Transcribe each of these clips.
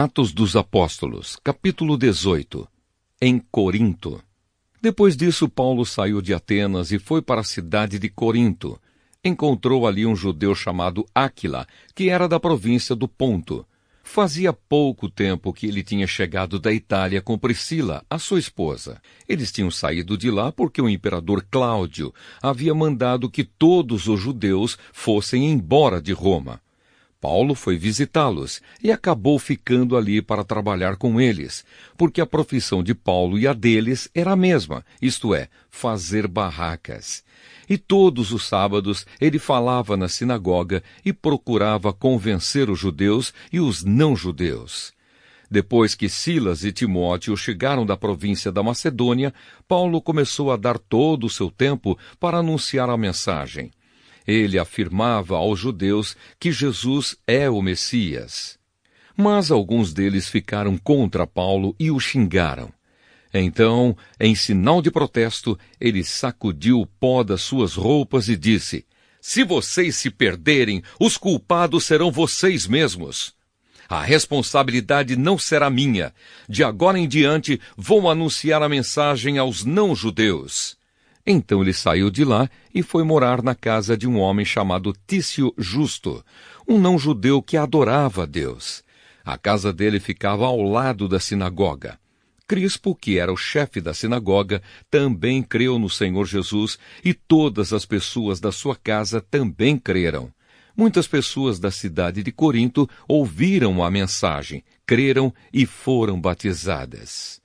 Atos dos Apóstolos, capítulo 18. Em Corinto. Depois disso, Paulo saiu de Atenas e foi para a cidade de Corinto. Encontrou ali um judeu chamado Áquila, que era da província do Ponto. Fazia pouco tempo que ele tinha chegado da Itália com Priscila, a sua esposa. Eles tinham saído de lá porque o imperador Cláudio havia mandado que todos os judeus fossem embora de Roma. Paulo foi visitá-los e acabou ficando ali para trabalhar com eles, porque a profissão de Paulo e a deles era a mesma, isto é, fazer barracas. E todos os sábados ele falava na sinagoga e procurava convencer os judeus e os não-judeus. Depois que Silas e Timóteo chegaram da província da Macedônia, Paulo começou a dar todo o seu tempo para anunciar a mensagem. Ele afirmava aos judeus que Jesus é o Messias. Mas alguns deles ficaram contra Paulo e o xingaram. Então, em sinal de protesto, ele sacudiu o pó das suas roupas e disse: "Se vocês se perderem, os culpados serão vocês mesmos. A responsabilidade não será minha. De agora em diante, vou anunciar a mensagem aos não-judeus." Então ele saiu de lá e foi morar na casa de um homem chamado Tício Justo, um não-judeu que adorava a Deus. A casa dele ficava ao lado da sinagoga. Crispo, que era o chefe da sinagoga, também creu no Senhor Jesus e todas as pessoas da sua casa também creram. Muitas pessoas da cidade de Corinto ouviram a mensagem, creram e foram batizadas.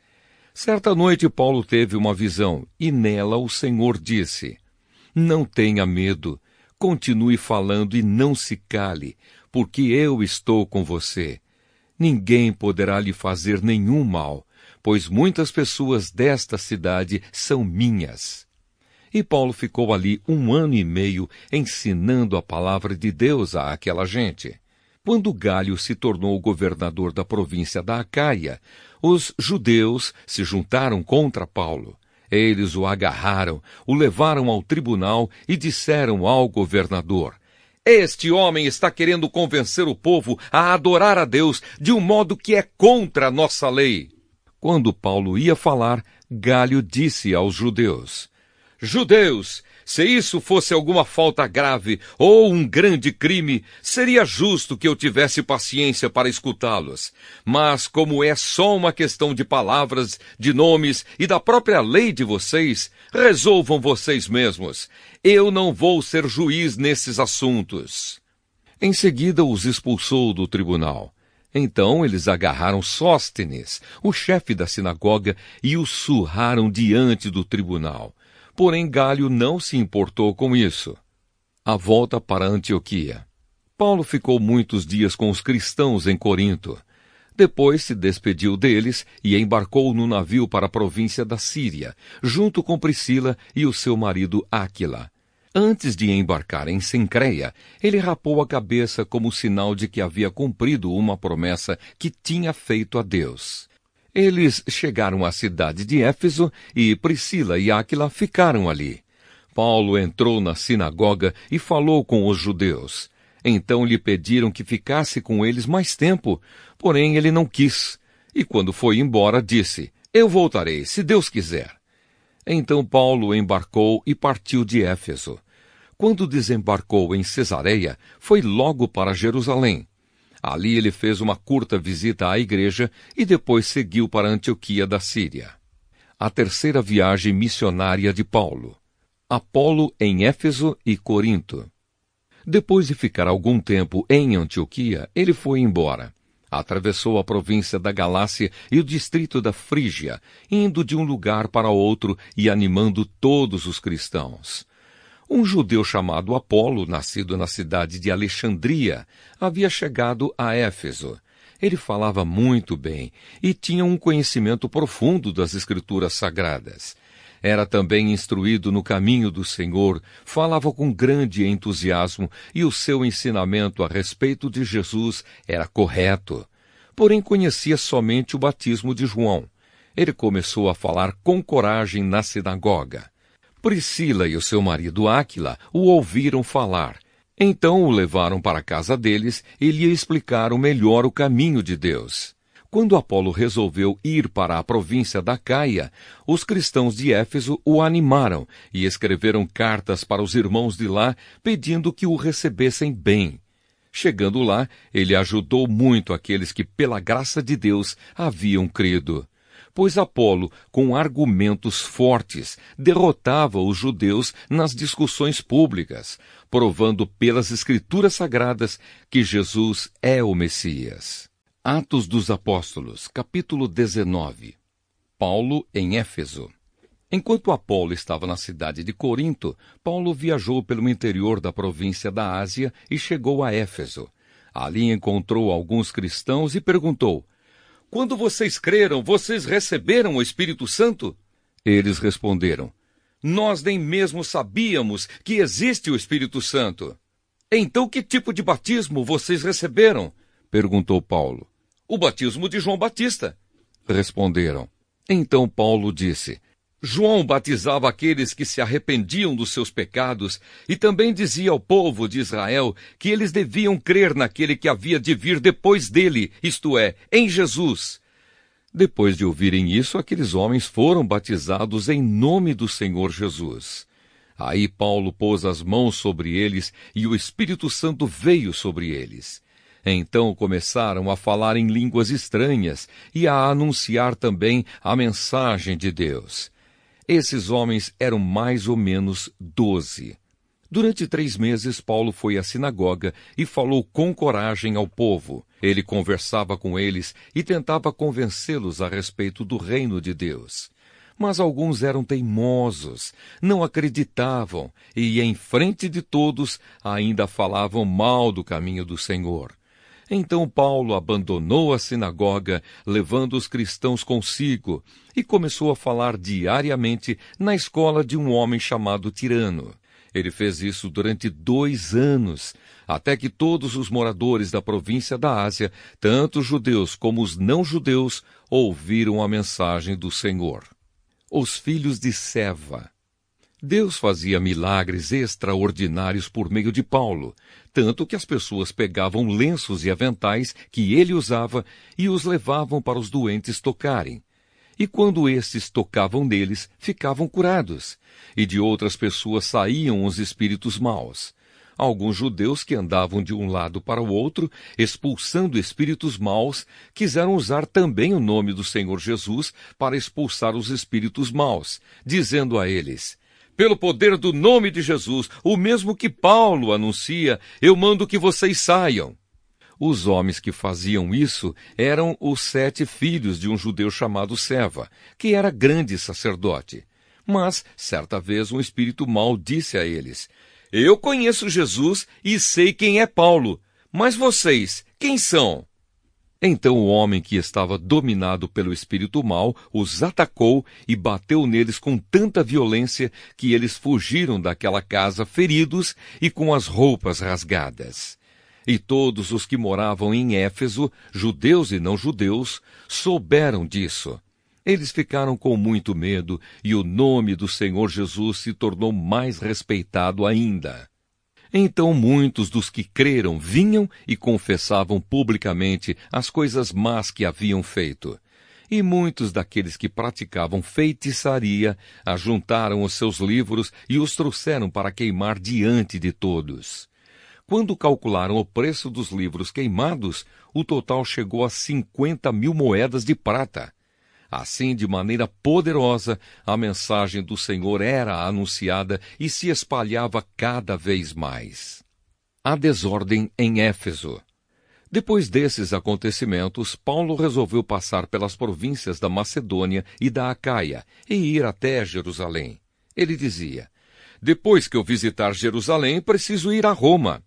Certa noite Paulo teve uma visão, e nela o Senhor disse: "Não tenha medo, continue falando e não se cale, porque eu estou com você. Ninguém poderá lhe fazer nenhum mal, pois muitas pessoas desta cidade são minhas." E Paulo ficou ali 1 ano e meio ensinando a palavra de Deus àquela gente. Quando Galho se tornou governador da província da Acaia, os judeus se juntaram contra Paulo. Eles o agarraram, o levaram ao tribunal e disseram ao governador: "Este homem está querendo convencer o povo a adorar a Deus de um modo que é contra a nossa lei." Quando Paulo ia falar, Galho disse aos judeus: "Judeus, se isso fosse alguma falta grave ou um grande crime, seria justo que eu tivesse paciência para escutá-los. Mas como é só uma questão de palavras, de nomes e da própria lei de vocês, resolvam vocês mesmos. Eu não vou ser juiz nesses assuntos." Em seguida os expulsou do tribunal. Então eles agarraram Sóstenes, o chefe da sinagoga, e o surraram diante do tribunal. Porém, Galho não se importou com isso. A volta para Antioquia. Paulo ficou muitos dias com os cristãos em Corinto. Depois se despediu deles e embarcou no navio para a província da Síria, junto com Priscila e o seu marido Áquila. Antes de embarcar em Cencreia, ele rapou a cabeça como sinal de que havia cumprido uma promessa que tinha feito a Deus. Eles chegaram à cidade de Éfeso e Priscila e Áquila ficaram ali. Paulo entrou na sinagoga e falou com os judeus. Então lhe pediram que ficasse com eles mais tempo, porém ele não quis. E quando foi embora, disse: "Eu voltarei, se Deus quiser." Então Paulo embarcou e partiu de Éfeso. Quando desembarcou em Cesareia, foi logo para Jerusalém. Ali ele fez uma curta visita à igreja e depois seguiu para Antioquia da Síria. A terceira viagem missionária de Paulo. Apolo em Éfeso e Corinto. Depois de ficar algum tempo em Antioquia, ele foi embora. Atravessou a província da Galácia e o distrito da Frígia, indo de um lugar para outro e animando todos os cristãos. Um judeu chamado Apolo, nascido na cidade de Alexandria, havia chegado a Éfeso. Ele falava muito bem e tinha um conhecimento profundo das Escrituras Sagradas. Era também instruído no caminho do Senhor, falava com grande entusiasmo e o seu ensinamento a respeito de Jesus era correto. Porém, conhecia somente o batismo de João. Ele começou a falar com coragem na sinagoga. Priscila e o seu marido Áquila o ouviram falar. Então o levaram para a casa deles e lhe explicaram melhor o caminho de Deus. Quando Apolo resolveu ir para a província da Acaia, os cristãos de Éfeso o animaram e escreveram cartas para os irmãos de lá, pedindo que o recebessem bem. Chegando lá, ele ajudou muito aqueles que, pela graça de Deus, haviam crido. Pois Apolo, com argumentos fortes, derrotava os judeus nas discussões públicas, provando pelas Escrituras Sagradas que Jesus é o Messias. Atos dos Apóstolos, capítulo 19. Paulo em Éfeso. Enquanto Apolo estava na cidade de Corinto, Paulo viajou pelo interior da província da Ásia e chegou a Éfeso. Ali encontrou alguns cristãos e perguntou: "Quando vocês creram, vocês receberam o Espírito Santo?" Eles responderam: "Nós nem mesmo sabíamos que existe o Espírito Santo." "Então que tipo de batismo vocês receberam?" perguntou Paulo. "O batismo de João Batista." Responderam. Então Paulo disse: "João batizava aqueles que se arrependiam dos seus pecados e também dizia ao povo de Israel que eles deviam crer naquele que havia de vir depois dele, isto é, em Jesus." Depois de ouvirem isso, aqueles homens foram batizados em nome do Senhor Jesus. Aí Paulo pôs as mãos sobre eles e o Espírito Santo veio sobre eles. Então começaram a falar em línguas estranhas e a anunciar também a mensagem de Deus. Esses homens eram mais ou menos 12. Durante 3 meses, Paulo foi à sinagoga e falou com coragem ao povo. Ele conversava com eles e tentava convencê-los a respeito do reino de Deus. Mas alguns eram teimosos, não acreditavam e, em frente de todos, ainda falavam mal do caminho do Senhor. Então Paulo abandonou a sinagoga, levando os cristãos consigo, e começou a falar diariamente na escola de um homem chamado Tirano. Ele fez isso durante 2 anos, até que todos os moradores da província da Ásia, tanto os judeus como os não-judeus, ouviram a mensagem do Senhor. Os filhos de Seva. Deus fazia milagres extraordinários por meio de Paulo, tanto que as pessoas pegavam lenços e aventais que ele usava e os levavam para os doentes tocarem. E quando estes tocavam neles, ficavam curados, e de outras pessoas saíam os espíritos maus. Alguns judeus que andavam de um lado para o outro, expulsando espíritos maus, quiseram usar também o nome do Senhor Jesus para expulsar os espíritos maus, dizendo a eles: "Pelo poder do nome de Jesus, o mesmo que Paulo anuncia, eu mando que vocês saiam." Os homens que faziam isso eram os 7 filhos de um judeu chamado Seva, que era grande sacerdote. Mas, certa vez, um espírito mau disse a eles: "Eu conheço Jesus e sei quem é Paulo, mas vocês, quem são?" Então o homem que estava dominado pelo espírito mau os atacou e bateu neles com tanta violência que eles fugiram daquela casa feridos e com as roupas rasgadas. E todos os que moravam em Éfeso, judeus e não-judeus, souberam disso. Eles ficaram com muito medo e o nome do Senhor Jesus se tornou mais respeitado ainda. Então muitos dos que creram vinham e confessavam publicamente as coisas más que haviam feito. E muitos daqueles que praticavam feitiçaria ajuntaram os seus livros e os trouxeram para queimar diante de todos. Quando calcularam o preço dos livros queimados, o total chegou a 50.000 moedas de prata. Assim, de maneira poderosa, a mensagem do Senhor era anunciada e se espalhava cada vez mais. A desordem em Éfeso. Depois desses acontecimentos, Paulo resolveu passar pelas províncias da Macedônia e da Acaia e ir até Jerusalém. Ele dizia: "Depois que eu visitar Jerusalém, preciso ir a Roma."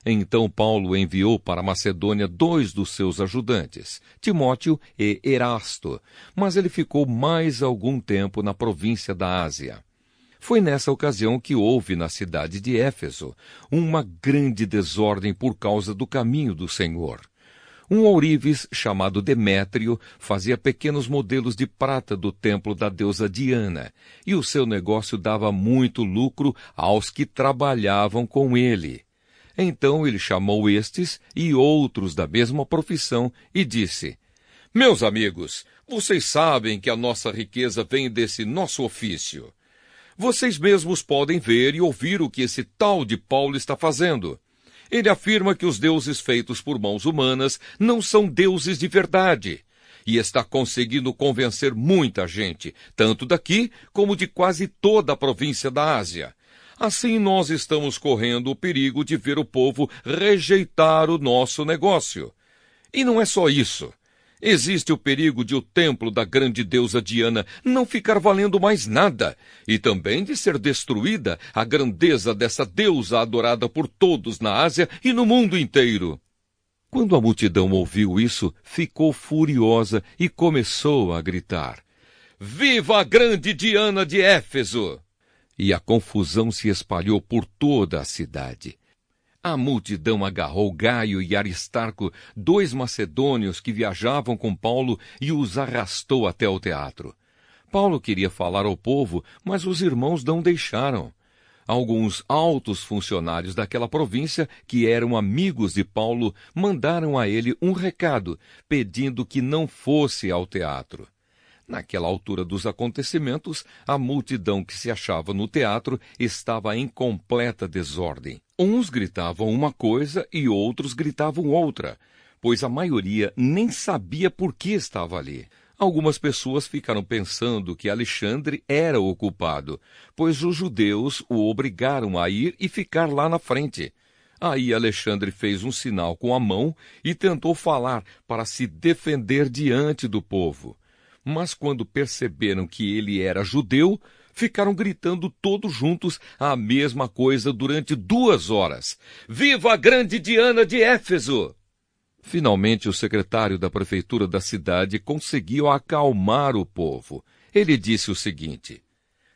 Então Paulo enviou para a Macedônia 2 dos seus ajudantes, Timóteo e Erasto, mas ele ficou mais algum tempo na província da Ásia. Foi nessa ocasião que houve na cidade de Éfeso uma grande desordem por causa do caminho do Senhor. Um ourives chamado Demétrio fazia pequenos modelos de prata do templo da deusa Diana, e o seu negócio dava muito lucro aos que trabalhavam com ele. Então ele chamou estes e outros da mesma profissão e disse: Meus amigos, vocês sabem que a nossa riqueza vem desse nosso ofício. Vocês mesmos podem ver e ouvir o que esse tal de Paulo está fazendo. Ele afirma que os deuses feitos por mãos humanas não são deuses de verdade. E está conseguindo convencer muita gente, tanto daqui como de quase toda a província da Ásia. Assim nós estamos correndo o perigo de ver o povo rejeitar o nosso negócio. E não é só isso. Existe o perigo de o templo da grande deusa Diana não ficar valendo mais nada, e também de ser destruída a grandeza dessa deusa adorada por todos na Ásia e no mundo inteiro. Quando a multidão ouviu isso, ficou furiosa e começou a gritar: Viva a grande Diana de Éfeso! E a confusão se espalhou por toda a cidade. A multidão agarrou Gaio e Aristarco, 2 macedônios que viajavam com Paulo, e os arrastou até o teatro. Paulo queria falar ao povo, mas os irmãos não deixaram. Alguns altos funcionários daquela província, que eram amigos de Paulo, mandaram a ele um recado, pedindo que não fosse ao teatro. Naquela altura dos acontecimentos, a multidão que se achava no teatro estava em completa desordem. Uns gritavam uma coisa e outros gritavam outra, pois a maioria nem sabia por que estava ali. Algumas pessoas ficaram pensando que Alexandre era o culpado, pois os judeus o obrigaram a ir e ficar lá na frente. Aí Alexandre fez um sinal com a mão e tentou falar para se defender diante do povo. Mas quando perceberam que ele era judeu, ficaram gritando todos juntos a mesma coisa durante 2 horas. Viva a grande Diana de Éfeso! Finalmente, o secretário da prefeitura da cidade conseguiu acalmar o povo. Ele disse o seguinte: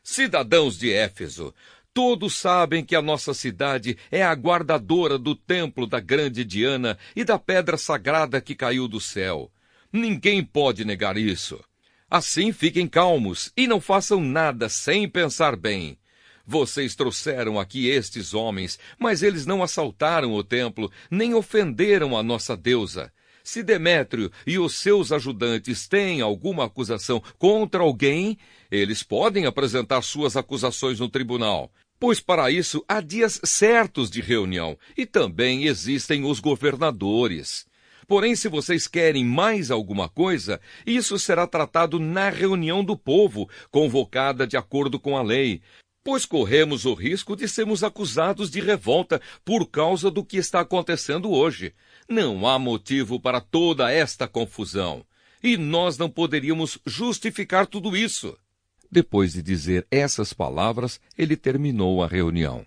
Cidadãos de Éfeso, todos sabem que a nossa cidade é a guardadora do templo da grande Diana e da pedra sagrada que caiu do céu. Ninguém pode negar isso. Assim fiquem calmos e não façam nada sem pensar bem. Vocês trouxeram aqui estes homens, mas eles não assaltaram o templo, nem ofenderam a nossa deusa. Se Demétrio e os seus ajudantes têm alguma acusação contra alguém, eles podem apresentar suas acusações no tribunal, pois para isso há dias certos de reunião, e também existem os governadores. Porém, se vocês querem mais alguma coisa, isso será tratado na reunião do povo, convocada de acordo com a lei, pois corremos o risco de sermos acusados de revolta por causa do que está acontecendo hoje. Não há motivo para toda esta confusão, e nós não poderíamos justificar tudo isso. Depois de dizer essas palavras, ele terminou a reunião.